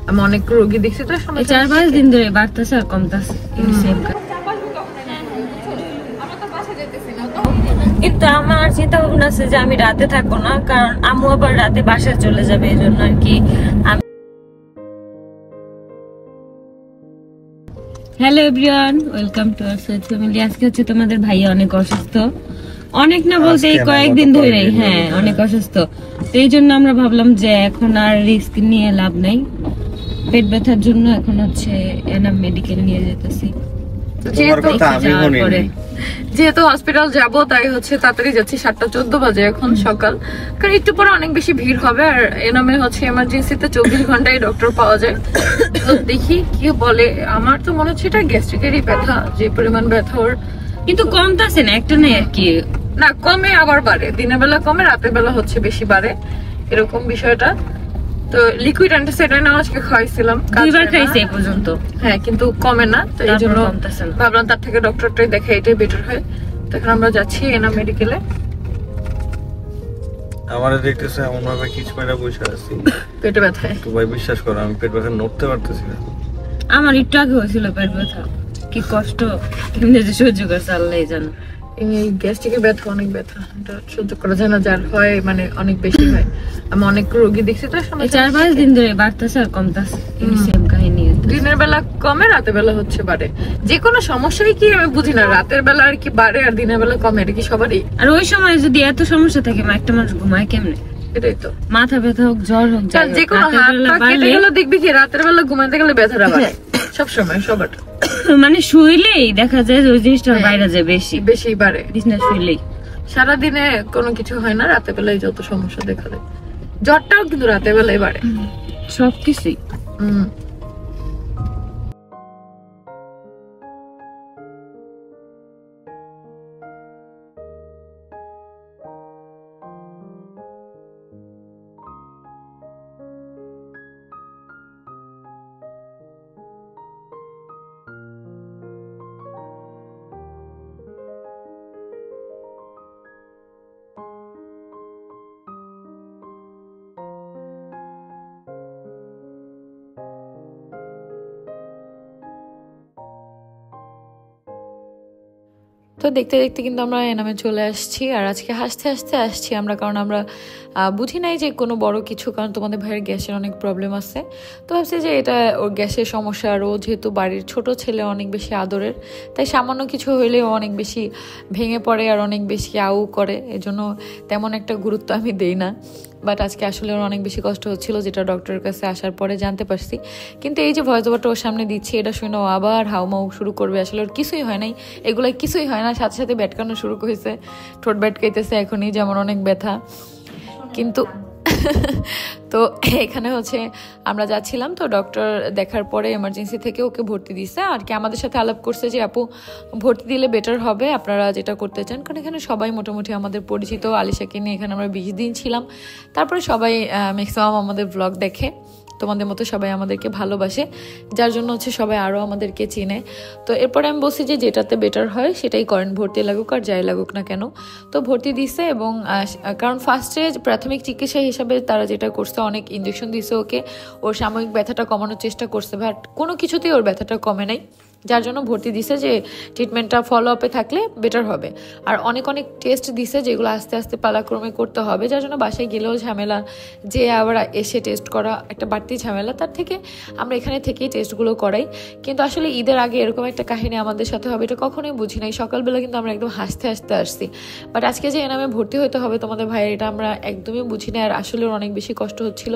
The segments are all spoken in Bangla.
আমি অনেক রোগী দেখছি তো 4-5 দিন ধরে বাড়তেছে আর কমতেছে। কিন্তু আমার চিন্তা ভাবনা আছে যে আমি রাতে থাকবো না, কারণ আম্মু আবার রাতে বাসায় চলে যাবে, এই জন্য আর কি। Hello everyone, welcome to our Syed family. আজকে হচ্ছে তোমাদের ভাইয়া অনেক অসুস্থ, অনেক না বলতে এই কয়েকদিন ধরেই, হ্যাঁ অনেক অসুস্থ। তো এই জন্য আমরা ভাবলাম যে এখন আর রিস্ক নিয়ে লাভ নাই, পেট ব্যথার জন্য এখন হচ্ছে এনাম মেডিকেল নিয়ে যেতেছি। যেহেতু হসপিটাল যাবো তাই হচ্ছে তাড়াতাড়ি যাচ্ছি, 7:14 বাজে এখন সকাল, কারণ একটু পরে অনেক বেশি ভিড় হবে। আর এনামে হচ্ছে এমার্জেন্সিতে 24 ঘন্টায় ডক্টর পাওয়া যায়। তো দেখি কি বলে। আমার তো মনে হচ্ছে এটা গ্যাস্ট্রিকেরই ব্যথা, যে পরিমাণ ব্যথা ওর, কিন্তু কমতাছে না, একটা নেই আর কি, না কমে আবার বাড়ে, দিনের বেলা কমে রাতের বেলা হচ্ছে বেশি বাড়ে, এরকম বিষয়টা। তো লিকুইড অ্যান্টাসিডাইন আজকে খাইছিলাম, 2বার খাইছি এই পর্যন্ত, হ্যাঁ কিন্তু কমে না। তো এই জন্য ভাবলাম তার থেকে ডক্টরটাই দেখা, এটাই বেটার হয়। তো এখন আমরা যাচ্ছি এনাম মেডিকেলে। আমারে দেখতেছে এমন ভাবে কিছু মেরা বসে আছি পেটে ব্যথায়, তো ভাই বিশ্বাস করো আমি পেট ব্যথা নড়তে পারতেছি না। আমার একটু আগে হয়েছিল পেট ব্যথা, কি কষ্ট কেমনে যে সহ্য করছে আল্লাহই জানে। এই গ্যাস্ট্রিকের ব্যথা অনেক ব্যথা, এটা সহ্য করা যায় না, যার হয় মানে অনেক বেশি হয়। আমি অনেক রোগী দেখছি তো 4-5 দিন ধরে বাড়তেছে আর কমতেছে, সেম কাহিনী। দিনের বেলা কমে রাতের বেলা হচ্ছে বাড়ে। যে কোনো সমস্যাই কি আমি বুঝি না, রাতের বেলা আর কি বাড়ে আর দিনের বেলা কমে, এটা কি সবারই? আর ওই সময় যদি এত সমস্যা থাকে একটা মানুষ ঘুমায় কেমনে? এটাই তো, মাথা ব্যথা হোক জ্বর হোক, যে কোনো হাত পা কেটে গেলে দেখবি কি রাতের বেলা ঘুমাতে গেলে ব্যথাটা বাড়ে সবসময় সবার। মানে শুইলেই দেখা যায় ওই জিনিসটার বাইরে যায় বেশি বেশি বাড়ে, বিছনা শুইলেই। সারাদিনে কোনো কিছু হয় না, রাতের বেলায় যত সমস্যা দেখা দেয়। জ্বরটাও কিন্তু রাতের বেলায় বাড়ে, সবকিছুই। তো দেখতে দেখতে কিন্তু আমরা এনামে চলে আসছি। আর আজকে হাসতে হাসতে আসছি আমরা, কারণ আমরা বুঝি নাই যে কোনো বড় কিছু, কারণ তোমাদের ভাইয়ের গ্যাসের অনেক প্রবলেম আছে। তো ভাবছি যে এটা ওর গ্যাসের সমস্যা, আর ও যেহেতু বাড়ির ছোট ছেলে অনেক বেশি আদরের, তাই সামান্য কিছু হইলেও অনেক বেশি ভেঙে পড়ে আর অনেক বেশি আউ করে, এজন্য তেমন একটা গুরুত্ব আমি দেই না। বাট আজকে আসলে ওর অনেক বেশি কষ্ট হচ্ছিল, যেটা ডক্টরের কাছে আসার পরে জানতে পারছি। কিন্তু এই যে ভয়েস ওভারটা ওর সামনে দিচ্ছি, এটা শুনে ও আবার হাউমাউ শুরু করবে। আসলে ওর কিছুই হয় নাই, এগুলো কিছুই হয় না, সাথে সাথে ব্যাটকানো শুরু করেছে, ঠোঁট ব্যাটকাইতেছে এখনই, যেমন অনেক ব্যথা। কিন্তু তো এখানে হচ্ছে আমরা যাচ্ছিলাম, তো ডক্টর দেখার পরে এমার্জেন্সি থেকে ওকে ভর্তি দিচ্ছে আর কি। আমাদের সাথে আলাপ করছে যে আপু ভর্তি দিলে বেটার হবে, আপনারা যেটা করতে চান, কারণ এখানে সবাই মোটামুটি আমাদের পরিচিত। আলিশাকে নিয়ে এখানে আমরা 20 দিন ছিলাম, তারপরে সবাই ম্যাক্সিমাম আমাদের ব্লগ দেখে, তোমাদের মতো সবাই আমাদেরকে ভালোবাসে, যার জন্য হচ্ছে সবাই আরও আমাদেরকে চিনে। তো এরপরে আমি বলছি যে যেটাতে বেটার হয় সেটাই করেন, ভর্তি লাগুক আর যাই লাগুক না কেন। তো ভর্তি দিছে, এবং কারণ ফার্স্টে প্রাথমিক চিকিৎসা হিসাবে তারা যেটা করছে, অনেক ইঞ্জেকশন দিছে ওকে, ওর সাময়িক ব্যথাটা কমানোর চেষ্টা করছে, বাট কোনো কিছুতেই ওর ব্যথাটা কমে নাই, যার জন্য ভর্তি দিছে যে ট্রিটমেন্টটা ফলো আপে থাকলে বেটার হবে। আর অনেক অনেক টেস্ট দিছে, যেগুলো আস্তে আস্তে পালাক্রমে করতে হবে, যার জন্য বাসায় গেলেও ঝামেলা, যে আবার এসে টেস্ট করা একটা বাড়তি ঝামেলা, তার থেকে আমরা এখানে থেকেই টেস্টগুলো করাই। কিন্তু আসলে ঈদের আগে এরকম একটা কাহিনী আমাদের সাথে হবে এটা কখনোই বুঝি নাই। সকালবেলা কিন্তু আমরা একদম হাসতে হাসতে আসছি, বাট আজকে যে এনামে ভর্তি হতে হবে তোমাদের ভাইয়ের, এটা আমরা একদমই বুঝি না। আর আসলে অনেক বেশি কষ্ট হচ্ছিল,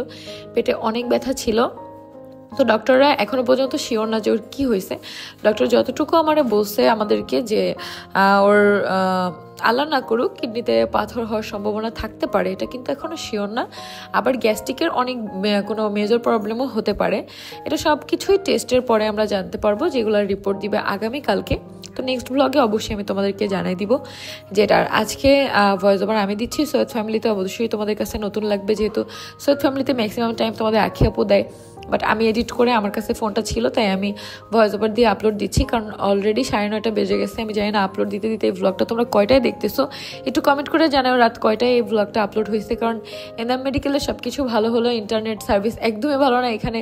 পেটে অনেক ব্যথা ছিল। তো ডক্টররা এখনো পর্যন্ত শিওর না যে ওর কী হয়েছে। ডক্টর যতটুকু আমারে বলছে আমাদেরকে যে ওর আল্লাহ না করুক কিডনিতে পাথর হওয়ার সম্ভাবনা থাকতে পারে, এটা কিন্তু এখনো শিওর না। আবার গ্যাস্ট্রিকের অনেক কোনো মেজর প্রবলেমও হতে পারে, এটা সব কিছুই টেস্টের পরে আমরা জানতে পারবো, যেগুলোর রিপোর্ট দিবে আগামীকালকে। তো নেক্সট ব্লগে অবশ্যই আমি তোমাদেরকে জানাই দিব যেটার। আজকে ভয়েস ওভার আমি দিচ্ছি সৈয়দ ফ্যামিলিতে, অবশ্যই তোমাদের কাছে নতুন লাগবে, যেহেতু সৈয়দ ফ্যামিলিতে ম্যাক্সিমাম টাইম তোমাদের আখি আপু দেয়, বাট আমি এডিট করে আমার কাছে ফোনটা ছিল তাই আমি ভয়েস ওভার দিয়ে আপলোড দিচ্ছি, কারণ অলরেডি 9:30 বেজে গেছে। আমি জানি না আপলোড দিতে দিতে এই ব্লগটা তোমরা কয়টায় দেখতেছো, একটু কমেন্ট করে জানাও রাত কয়টায় এই ব্লগটা আপলোড হয়েছে। কারণ এনাম মেডিকেলের সব কিছু ভালো হলো, ইন্টারনেট সার্ভিস একদমই ভালো না, এখানে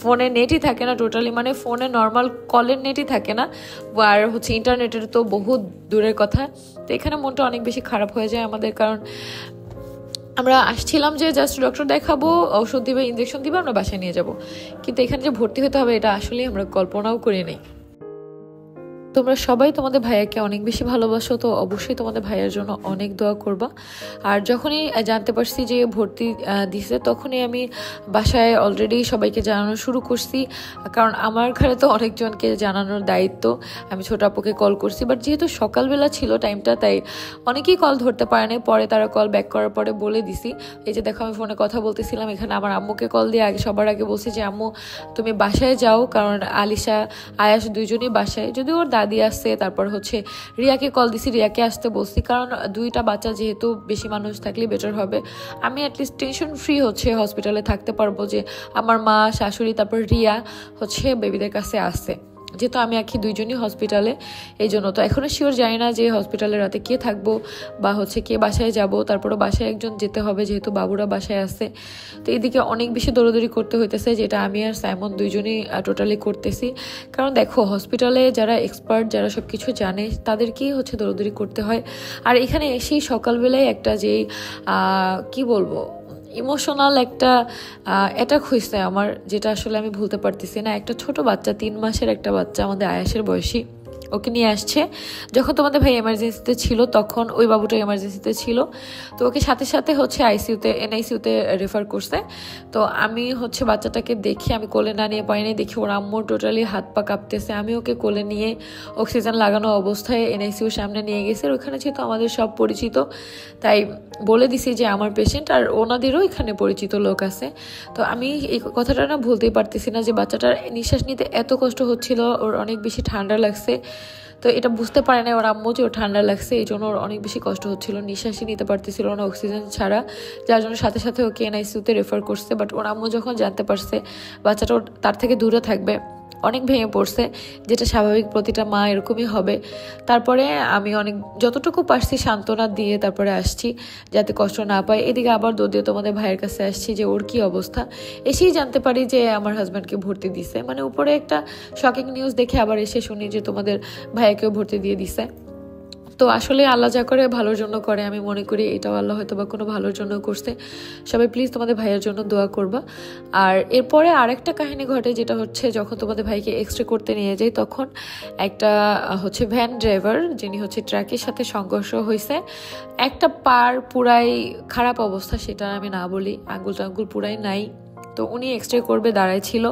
ফোনে নেটই থাকে না টোটালি, মানে ফোনে নর্মাল কলের নেটই থাকে না, আর হচ্ছে ইন্টারনেটের তো বহুত দূরের কথা। তো এখানে মনটা অনেক বেশি খারাপ হয়ে যায় আমাদের, কারণ আমরা আসছিলাম যে জাস্ট ডক্টর দেখাবো, ওষুধ দিবে, ইঞ্জেকশন দিবে, আমরা বাসায় নিয়ে যাব, কিন্তু এখানে যে ভর্তি হতে হবে এটা আসলে আমরা কল্পনাও করি নাই। তোমরা সবাই তোমাদের ভাইয়াকে অনেক বেশি ভালোবাসো, তো অবশ্যই তোমাদের ভাইয়ার জন্য অনেক দোয়া করবা। আর যখনই জানতে পারছি যে ভর্তি দিছে, তখনই আমি বাসায় অলরেডি সবাইকে জানানো শুরু করছি, কারণ আমার ঘরে তো অনেকজনকে জানানোর দায়িত্ব। আমি ছোট আপুকে কল করছি, বাট যেহেতু সকালবেলা ছিল টাইমটা, তাই অনেকেই কল ধরতে পারে নাই। পরে তারা কল ব্যাক করার পরে বলে দিছি, এই যে দেখো আমি ফোনে কথা বলতেছিলাম, এখানে আমার আম্মুকে কল দিয়ে সবার আগে বলছি যে আম্মু তুমি বাসায় যাও, কারণ আলিশা আয়াস দুইজনই বাসায়, যদি ওর দাদি আসছে। তারপর হচ্ছে রিয়াকে কল দিছি, রিয়াকে আসতে বলছি, কারণ দুইটা বাচ্চা যেহেতু বেশি মানুষ থাকলে বেটার হবে। আমি অ্যাটলিস্ট টেনশন ফ্রি হচ্ছে হসপিটালে থাকতে পারবো, যে আমার মা, শাশুড়ি, তারপর রিয়া হচ্ছে বেবিদের কাছে আসছে, যেহেতু আমি আখি দুইজনই হসপিটালে। এই জন্য তো এখনো শিওর জানি না যে হসপিটালে রাতে কে থাকবো বা হচ্ছে কে বাসায় যাব। তারপরও বাসায় একজন যেতে হবে, যেহেতু বাবুরা বাসায় আসছে। তো এইদিকে অনেক বেশি দৌড়াদৌড়ি করতে হইতেছে, যেটা আমি আর সাইমন দুইজনই টোটালি করতেছি। কারণ দেখো হসপিটালে যারা এক্সপার্ট, যারা সব কিছু জানে, তাদেরকেই হচ্ছে দৌড়াদৌড়ি করতে হয়। আর এখানে এসেই সকালবেলায় একটা যেই কি বলবো ইমোশনাল একটা অ্যাটাক হয়েছে আমার, যেটা আসলে আমি ভুলতে পারতেছি না। একটা ছোট বাচ্চা, 3 মাসের একটা বাচ্চা, আমাদের আয়াসের বয়সী, ওকে নিয়ে আসছে। যখন তোমাদের ভাই এমার্জেন্সিতে ছিল, তখন ওই বাবুটা এমার্জেন্সিতে ছিল, তো ওকে সাথে সাথে হচ্ছে এনআইসিউতে রেফার করছে। তো আমি হচ্ছে বাচ্চাটাকে দেখে, আমি কোলে না নিয়ে পাইনি, দেখি ওর আম্মুর টোটালি হাত পা কাঁপতেছে। আমি ওকে কোলে নিয়ে অক্সিজেন লাগানো অবস্থায় এনআইসিউর সামনে নিয়ে গেছি। ওখানে যেহেতু আমাদের সব পরিচিত, তাই বলে দিছি যে আমার পেশেন্ট, আর ওনাদেরও এখানে পরিচিত লোক আছে। তো আমি এই কথাটা না ভুলতেই পারতেছি না, যে বাচ্চাটার নিঃশ্বাস নিতে এত কষ্ট হচ্ছিল, ওর অনেক বেশি ঠান্ডা লাগছে। তো এটা বুঝতে পারে না ওর আম্মু যে ওর ঠান্ডা লাগছে, এই জন্য ওর অনেক বেশি কষ্ট হচ্ছিল, নিঃশ্বাসই নিতে পারতেছিল না অক্সিজেন ছাড়া, যার জন্য সাথে সাথে ওকে এনআইসিউতে রেফার করছে। বাট ওর আম্মু যখন জানতে পারছে বাচ্চাটা তার থেকে দূরে থাকবে, অনেক ভেঙে পড়ছে, যেটা স্বাভাবিক, প্রতিটা মা এরকমই হবে। তারপরে আমি যতটুকু পারছি সান্ত্বনা দিয়ে তারপরে আসছি, যাতে কষ্ট না পায়। এদিকে আবার দৌড়িয়ে তোমাদের ভাইয়ের কাছে আসছি যে ওর কি অবস্থা। এসেই জানতে পারি যে আমার হাজব্যান্ডকে ভর্তি দিছে, মানে উপরে একটা শকিং নিউজ দেখে আবার এসে শুনি যে তোমাদের ভাইয়াকেও ভর্তি দিয়ে দিছে। তো আসলে আল্লাহ যা করে ভালোর জন্য করে, আমি মনে করি এটাও আল্লাহ হয়তো বা কোনো ভালোর জন্য করছে। সবাই প্লিজ তোমাদের ভাইয়ের জন্য দোয়া করবা। আর এরপরে আরেকটা কাহিনী ঘটে, যেটা হচ্ছে যখন তোমাদের ভাইকে এক্সরে করতে নিয়ে যাই, তখন একটা হচ্ছে ভ্যান ড্রাইভার, যিনি হচ্ছে ট্রাকের সাথে সংঘর্ষ হয়েছে। একটা পার পুরাই খারাপ অবস্থা, সেটা আমি না বলি, আঙ্গুল টাঙ্গুল পুরাই নাই। তো উনি এক্সরে করবে দাঁড়ায় ছিল,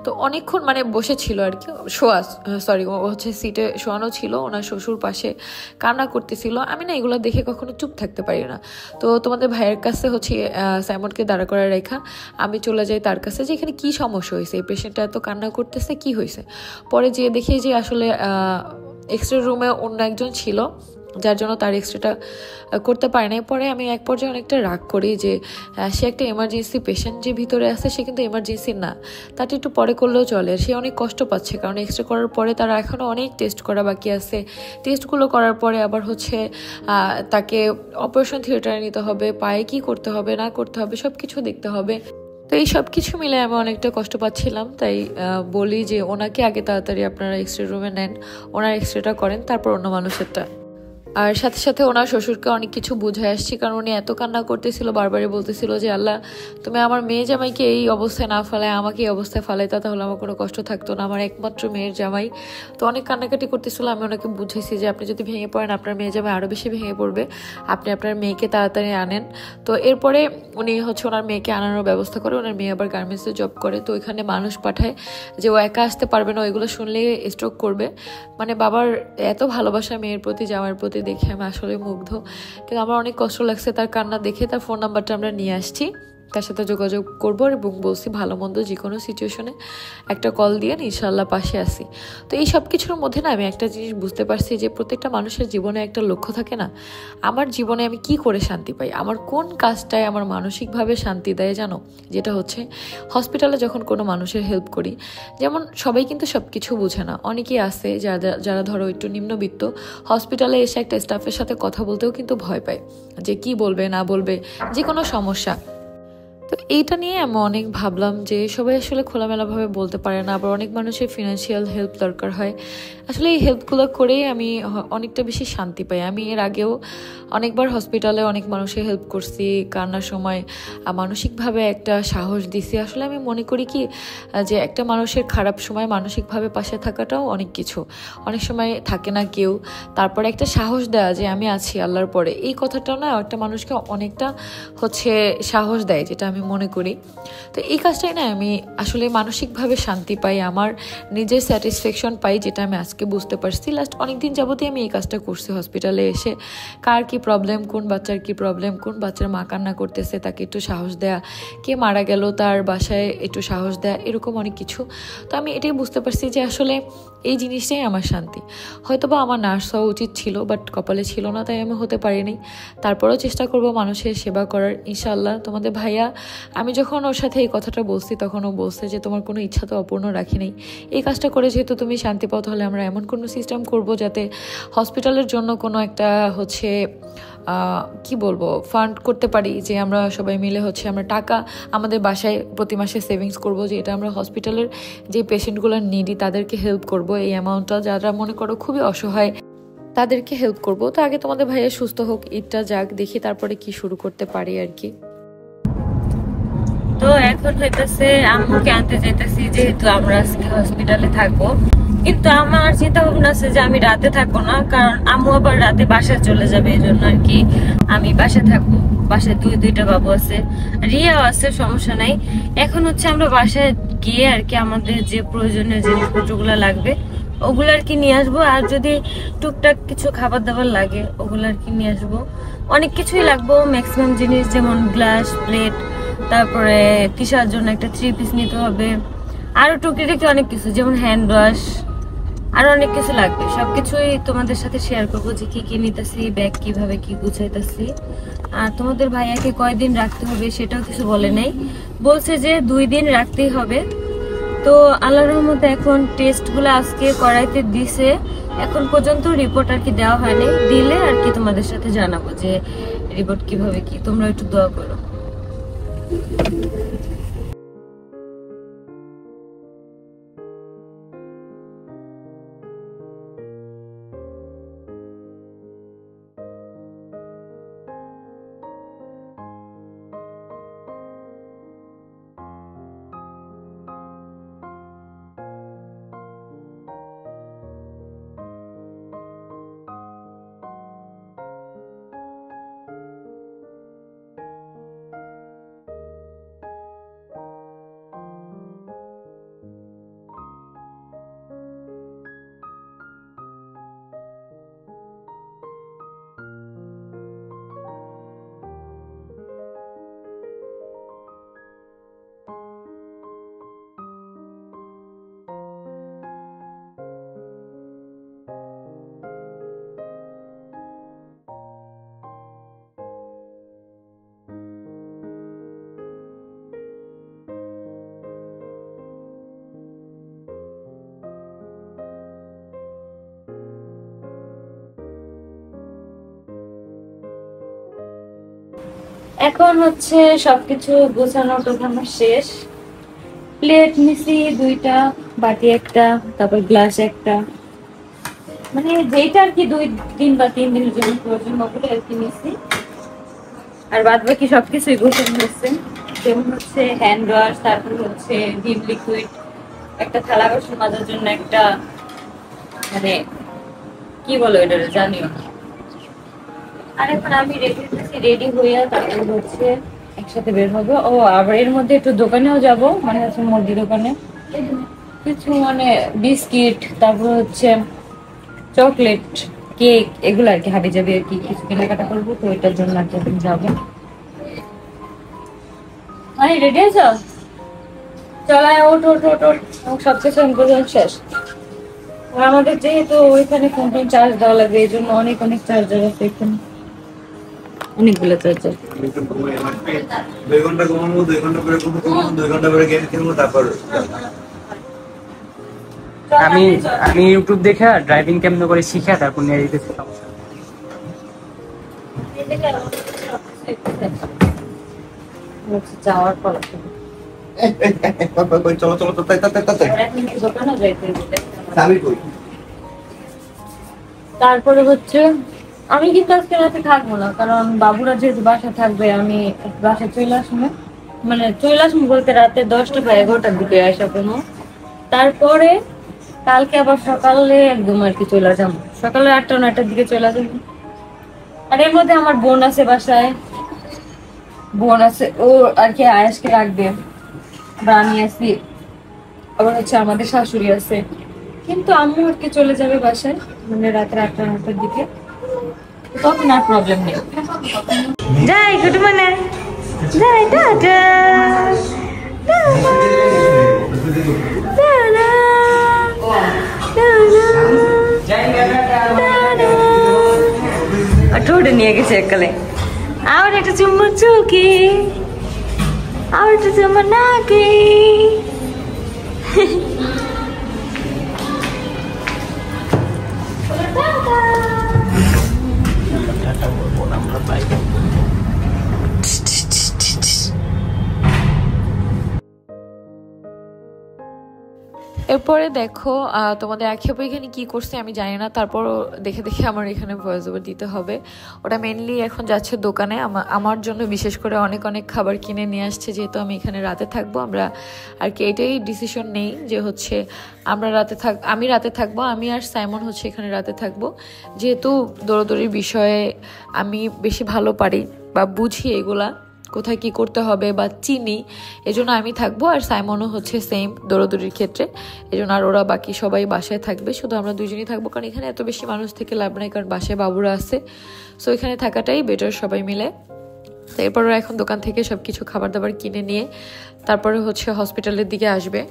তো অনেকক্ষণ মানে বসেছিল আর কি, ও হচ্ছে সিটে শোয়ানো ছিল, ওনার শ্বশুর পাশে কান্না করতেছিল। আমি না এগুলো দেখে কখনো চুপ থাকতে পারি না। তো তোমাদের ভাইয়ের কাছে হচ্ছে সাইমনকে দাঁড়া করে রেখা আমি চলে যাই তার কাছে, যে এখানে কী সমস্যা হয়েছে, এই পেশেন্টটা এত কান্না করতেছে, কি হয়েছে। পরে যেয়ে দেখি যে আসলে এক্সরে রুমে অন্য একজন ছিল, যার জন্য তার এক্সরেটা করতে পারে না। পরে আমি এক পর্যায়ে অনেকটা রাগ করি যে সে একটা এমার্জেন্সি পেশেন্ট, যে ভিতরে আছে সে কিন্তু এমার্জেন্সি না, তাতে একটু পরে করলেও চলে। সে অনেক কষ্ট পাচ্ছে, কারণ এক্সরে করার পরে তারা এখনও অনেক টেস্ট করা বাকি আছে। টেস্টগুলো করার পরে আবার হচ্ছে তাকে অপারেশন থিয়েটারে নিতে হবে, পায়ে কী করতে হবে না করতে হবে সব কিছু দেখতে হবে। তো এই সব কিছু মিলে আমি অনেকটা কষ্ট পাচ্ছিলাম, তাই বলি যে ওনাকে আগে তাড়াতাড়ি আপনারা এক্সরে রুমে নেন, ওনার এক্সরেটা করেন, তারপর অন্য মানুষেরটা। আর সাথে সাথে ওনার শ্বশুরকে অনেক কিছু বুঝায় আসছি, কারণ উনি এত কান্না করতেছিল, বারবারই বলতেছিল যে আল্লাহ তুমি আমার মেয়ে জামাইকে এই অবস্থায় না ফেলায় আমাকে এই অবস্থায় ফেলাইতা, তাহলে আমার কোনো কষ্ট থাকতো না, আমার একমাত্র মেয়ের জামাই। তো অনেক কান্নাকাটি করতেছিল। আমি ওনাকে বুঝেছি যে আপনি যদি ভেঙে পড়েন, আপনার মেয়ে জামাই আরও বেশি ভেঙে পড়বে, আপনি আপনার মেয়েকে তাড়াতাড়ি আনেন। তো এরপরে উনি হচ্ছে ওনার মেয়েকে আনানোর ব্যবস্থা করে। ওনার মেয়ে আবার গার্মেন্টসে জব করে, তো ওইখানে মানুষ পাঠায় যে ও একা আসতে পারবে না, ওইগুলো শুনলে স্ট্রোক করবে। মানে বাবার এত ভালোবাসা মেয়ের প্রতি, জামাইয়ের প্রতি দেখে আমি আসলে মুগ্ধ। কিন্তু আমার অনেক কষ্ট লাগছে তার কান্না দেখে। তার ফোন নাম্বারটা আমরা নিয়ে আসছি, তার সাথে যোগাযোগ করবো এবং বলছি ভালো মন্দ যে কোনো সিচুয়েশনে একটা কল দিয়ে ইনশাল্লাহ পাশে আসি। তো এই সব কিছুর মধ্যে না আমি একটা জিনিস বুঝতে পারছি, যে প্রত্যেকটা মানুষের জীবনে একটা লক্ষ্য থাকে না। আমার জীবনে আমি কি করে শান্তি পাই, আমার কোন কাজটায় আমার মানসিকভাবে শান্তি দেয় জানো, যেটা হচ্ছে হসপিটালে যখন কোনো মানুষের হেল্প করি। যেমন সবাই কিন্তু সব কিছু বুঝে না, অনেকেই আছে যারা ধরো একটু নিম্নবিত্ত, হসপিটালে এসে একটা স্টাফের সাথে কথা বলতেও কিন্তু ভয় পায়, যে কি বলবে না বলবে, যে কোনো সমস্যা। তো এইটা নিয়ে আমি অনেক ভাবলাম যে সবাই আসলে খোলামেলাভাবে বলতে পারে না, আবার অনেক মানুষের ফিনান্সিয়াল হেল্প দরকার হয়। আসলে এই হেল্পগুলো করেই আমি অনেকটা বেশি শান্তি পাই। আমি এর আগেও অনেকবার হসপিটালে অনেক মানুষের হেল্প করছি, কান্নার সময় মানসিকভাবে একটা সাহস দিছি। আসলে আমি মনে করি কি যে একটা মানুষের খারাপ সময় মানসিকভাবে পাশে থাকাটাও অনেক কিছু, অনেক সময় থাকে না কেউ, তারপরে একটা সাহস দেওয়া যে আমি আছি আল্লাহর পরে, এই কথাটাও না একটা মানুষকে অনেকটা সাহস দেয়, যেটা আমি মনে করি। তো এই কাজটাই না আমি আসলে মানসিকভাবে শান্তি পাই, আমার নিজের স্যাটিসফ্যাকশন পাই, যেটা আমি আজকে বুঝতে পারছি। লাস্ট অনেকদিন যাবতই আমি এই কাজটা করছি হসপিটালে এসে। কার কি প্রবলেম, কোন বাচ্চার কি প্রবলেম, কোন বাচ্চার মা কান্না করতেছে তাকে একটু সাহস দেয়া, কে মারা গেল তার বাসায় একটু সাহস দেয়া, এরকম অনেক কিছু। তো আমি এটাই বুঝতে পারছি যে আসলে এই জিনিসটাই আমার শান্তি। হয়তোবা আমার নার্স হওয়া উচিত ছিল, বাট কপালে ছিল না, তাই আমি হতে পারিনি। তারপরেও চেষ্টা করব মানুষের সেবা করার, ইনশাআল্লাহ। তোমাদের ভাইয়া, আমি যখন ওর সাথে এই কথাটা বলছি তখন ও বলছে যে তোমার কোনো ইচ্ছা তো অপূর্ণ রাখি নেই, এই কাজটা করে যেহেতু তুমি শান্তি পাও, তাহলে আমরা এমন কোনো সিস্টেম করব যাতে হসপিটালের জন্য কোনো একটা কি বলবো ফান্ড করতে পারি, যে আমরা সবাই মিলে আমরা টাকা আমাদের বাসায় প্রতি মাসে সেভিংস করব, যে এটা আমরা হসপিটালের যে পেশেন্টগুলো নিডি তাদেরকে হেল্প করব। এই অ্যামাউন্টটা যারা মনে করো খুবই অসহায় তাদেরকে হেল্প করব। তো আগে তোমাদের ভাইয়া সুস্থ হোক, ঈদটা যাক, দেখি তারপরে কি শুরু করতে পারি আর কি। তো এখন হইতেছে আম্মুকে আনতে যেতেছি, যেহেতু আমরা আজকে হসপিটালে থাকবো। কিন্তু আমার চিন্তা ভাবনা আছে যে আমি রাতে থাকবো না, কারণ আম্মু আবার রাতে বাসায় চলে যাবে, এই জন্য আর কি আমি বাসায় থাকবো। বাসায় দুইটা বাবু আছে, রিয়াও আছে, সমস্যা নাই। এখন আমরা বাসায় গিয়ে আর কি আমাদের যে প্রয়োজনীয় জিনিসপত্রগুলো লাগবে ওগুলো আর কি নিয়ে আসবো। আর যদি টুকটাক কিছু খাবার দাবার লাগে ওগুলো আর কি নিয়ে আসবো। অনেক কিছুই লাগবো, ম্যাক্সিমাম জিনিস, যেমন গ্লাস, প্লেট, তারপরে তিশার জন্য একটা 3 পিস নিতে হবে, আরো টুকিটাকি অনেক কিছু, যেমন হ্যান্ড ওয়াশ, আরো অনেক কিছু লাগবে। সবকিছুই তোমাদের সাথে শেয়ার করবো, যে কি কি নিতেছি, ব্যাগ কিভাবে কি গুছাইতেছি। আর তোমাদের ভাইয়াকে কয়দিন রাখতে হবে সেটাও কিছু বলে নাই, বলছে যে 2 দিন রাখতেই হবে। তো আল্লাহর রহমতে এখন টেস্ট গুলো আজকে করাইতে দিছে, এখন পর্যন্ত রিপোর্ট আর কি দেওয়া হয়নি। দিলে আর কি তোমাদের সাথে জানাবো যে রিপোর্ট কিভাবে কি, তোমরা একটু দোয়া করো। এখন সবকিছু গোছানো টোছানো শেষ। প্লেট নিছি 2টা, বাটি একটা, তারপর গ্লাস একটা, মানে যেটা আর কি 2 দিন বা 3 দিনের জন্য প্রয়োজন ওগুলো আর কি নিছি। আর বাদ বাকি সবকিছুই গোছানো হচ্ছে, যেমন হ্যান্ড ওয়াশ, তারপর ভিম লিকুইড, একটা থালা বাসন মাজার জন্য একটা, মানে কি বলো এটা জানিও না। আর এখন আমি রেডি হইয়া তারপর একসাথে বের হবো। ও আবার এর মধ্যে একটু দোকানেও যাব, মানে মুরগি দোকানে কিছু মানে বিস্কিট, তারপর চকলেট, কেক, এগুলো আর কি হাবি যাবি আর কি কিছু কেনাকাটা করবো। তো ওইটার জন্য আর কি এখন যাবো। আরে রেডি আছো? চলায় ওঠ ওঠ ওঠ ওঠ, সবকিছু শেষ। আর আমাদের যেহেতু ওইখানে ফোন চার্জ দেওয়া লাগবে, এই জন্য অনেক অনেক চার্জার আছে এখানে, অনেকগুলো চার্জার। 2 ঘন্টা ঘুমাবো, 2 ঘন্টা পরে ঘুমাবো, 2 ঘন্টা পরে গেম খেলবো, তারপর আমি ইউটিউব দেখে ড্রাইভিং কেমন করে শিখে তারপর নিয়ে যেতেছি। যাওয়ার ফলাফল চলো চলো তো, তাই তাই তাই দোকানে যাইতে হবে। আমি কই তারপরে হচ্ছে আমি কিন্তু আজকে রাতে থাকবো না, কারণ বাবুরা যেহেতু বাসা থাকবে, আমি বাসায় চলে আসবো, মানে চলে আসবো বলতে রাতে 10টা বা 11টার দিকে আসা কোনো। তারপরে কালকে আবার সকালে একদম আর কি চলে যাবো, সকালে 8টা 9টার দিকে চলে যাবো। আর এর মধ্যে আমার বোন আছে বাসায়, বোন আছে, ও আর কি আয়াসকে রাখবে, আবার আমি আছি, আবার হচ্ছে আমাদের শাশুড়ি আছে। কিন্তু আম্মু আর কি চলে যাবে বাসায়, মানে রাতে 8টা 9টার দিকে, তখন আর প্রবলেম নেই। যাই গুড মর্নিং, যাই টাটা ঠোঁটে নিয়ে গেছে এককালে। আবার একটা চুম্মা চোখে, আবার একটা চুম্মা নাকে। এরপরে দেখো তোমাদের আক্ষেপে এখানে কি করছে আমি জানি না, তারপর দেখে দেখে আমার এখানে ভয়েস ওভার দিতে হবে। ওটা মেনলি এখন যাচ্ছে দোকানে, আমার জন্য বিশেষ করে অনেক অনেক খাবার কিনে নিয়ে আসছে, যেহেতু আমি এখানে রাতে থাকবো। আমরা আর কি এটাই ডিসিশন নেই যে হচ্ছে আমি রাতে থাকবো, আমি আর সাইমন হচ্ছে এখানে রাতে থাকবো, যেহেতু দৌড়দৌড়ির বিষয়ে আমি বেশি ভালো পারি বা বুঝি এগুলা কোথায় কি করতে হবে বা চিনি, এজন্য আমি থাকবো। আর সাইমনও হচ্ছে সেম দৌড়দৌড়ির ক্ষেত্রে, এজন্য আর ওরা বাকি সবাই বাসায় থাকবে, শুধু আমরা দুজনই থাকবো, কারণ এখানে এত বেশি মানুষ থেকে লাভ নাই, কারণ বাসায় বাবুরা আছে। সো এখানে থাকাটাই বেটার সবাই মিলে। তো এরপর ওরা এখন দোকান থেকে সব কিছু খাবার দাবার কিনে নিয়ে তারপরে হচ্ছে হসপিটালের দিকে আসবে।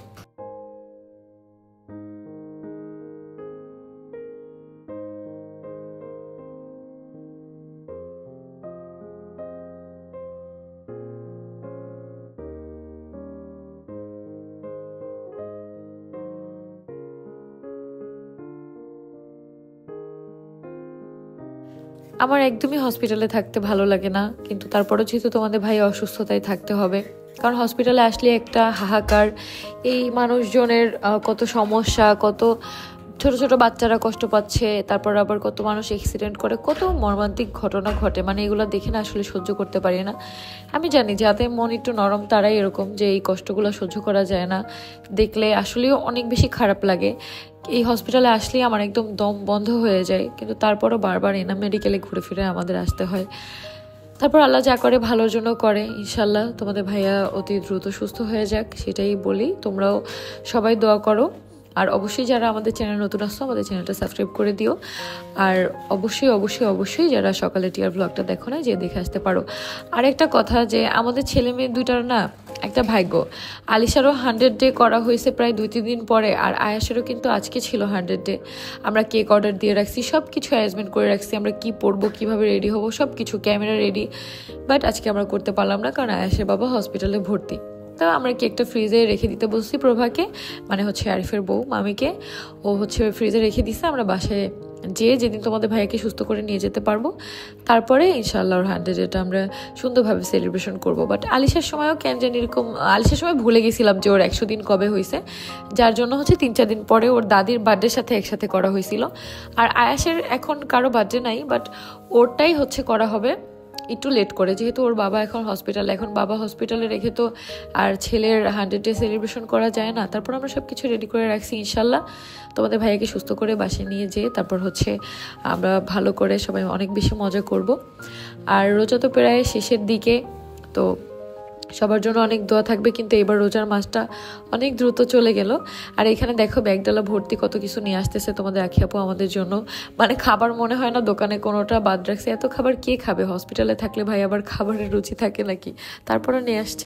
আমার একদমই হসপিটালে থাকতে ভালো লাগে না, কিন্তু তারপরে যেহেতু তোমাদের ভাই অসুস্থতায় থাকতে হবে, কারণ হসপিটালে আসলে একটা হাহাকার, এই মানুষজনের কত সমস্যা, কত ছোট ছোট বাচ্চারা কষ্ট পাচ্ছে, তারপর আবার কত মানুষ অ্যাক্সিডেন্ট করে, কত মর্মান্তিক ঘটনা ঘটে, মানে এগুলো দেখে না আসলে সহ্য করতে পারি না। আমি জানি যাদের মন একটু নরম তারাই এরকম, যে এই কষ্টগুলো সহ্য করা যায় না, দেখলে আসলেও অনেক বেশি খারাপ লাগে। এই হসপিটালে আসলেই আমার একদম দম বন্ধ হয়ে যায়, কিন্তু তারপরও বারবার এনা মেডিকেলে ঘুরে ফিরে আমাদের আসতে হয়। তারপর আল্লাহ যা করে ভালোর জন্য করে, ইনশাল্লাহ তোমাদের ভাইয়া অতি দ্রুত সুস্থ হয়ে যাক, সেটাই বলি। তোমরাও সবাই দোয়া করো, আর অবশ্যই যারা আমাদের চ্যানেল নতুন আসছো আমাদের চ্যানেলটা সাবস্ক্রাইব করে দিও। আর অবশ্যই অবশ্যই অবশ্যই যারা সকালে টিয়ার ব্লগটা দেখো না, যে দেখে আসতে পারো। আর একটা কথা, যে আমাদের ছেলে মেয়ে দুইটার না একটা ভাগ্য। আলিশারও 100 ডে করা হয়েছে প্রায় 2-3 দিন পরে, আর আয়াসেরও কিন্তু আজকে ছিল 100 ডে। আমরা কেক অর্ডার দিয়ে রাখছি, সব কিছু অ্যারেঞ্জমেন্ট করে রাখছি, আমরা কি পরবো, কিভাবে রেডি হবো, সব কিছু, ক্যামেরা রেডি। বাট আজকে আমরা করতে পারলাম না, কারণ আয়াসের বাবা হসপিটালে ভর্তি। তো আমরা কেকটা ফ্রিজে রেখে দিতে বলছি প্রভাকে, মানে হচ্ছে আরিফের বউ মামিকে, ও হচ্ছে ফ্রিজে রেখে দিচ্ছে। আমরা বাসায় যেদিন তোমাদের ভাইয়াকে সুস্থ করে নিয়ে যেতে পারবো, তারপরে ইনশাআল্লাহ 100 ডেটা আমরা সুন্দরভাবে সেলিব্রেশন করবো। বাট আলিশার সময়ও কেন জানি এরকম, আলিশার সময় ভুলে গেছিলাম যে ওর 100 দিন কবে হয়েছে, যার জন্য হচ্ছে 3-4 দিন পরে ওর দাদির বার্থডের সাথে একসাথে করা হয়েছিল। আর আয়াসের এখন কারো বার্থডে নাই, বাট ওরটাই হচ্ছে করা হবে একটু লেট করে, যেহেতু ওর বাবা এখন হসপিটালে, এখন বাবা হসপিটালে রেখে তো আর ছেলের 100 ডে সেলিব্রেশন করা যায় না। তারপর আমরা সব কিছু রেডি করে রাখছি, ইনশাল্লাহ তোমাদের ভাইয়াকে সুস্থ করে বাসায় নিয়ে যেয়ে তারপর হচ্ছে আমরা ভালো করে সবাই অনেক বেশি মজা করব। আর রোজা তো প্রায় শেষের দিকে, তো সবার জন্য অনেক দোয়া থাকবে। কিন্তু এবার রোজার মাসটা অনেক দ্রুত চলে গেল। আর এখানে দেখো ব্যাগডালা ভর্তি কত কিছু নিয়ে আসতেছে তোমাদের আখি আপু আমাদের জন্য, মানে খাবার মনে হয় না দোকানে কোনোটা বাদ রাখছে, এত খাবার কে খাবে, হসপিটালে থাকলে ভাই আবার খাবারের রুচি থাকে নাকি, তারপরে নিয়ে আসছে।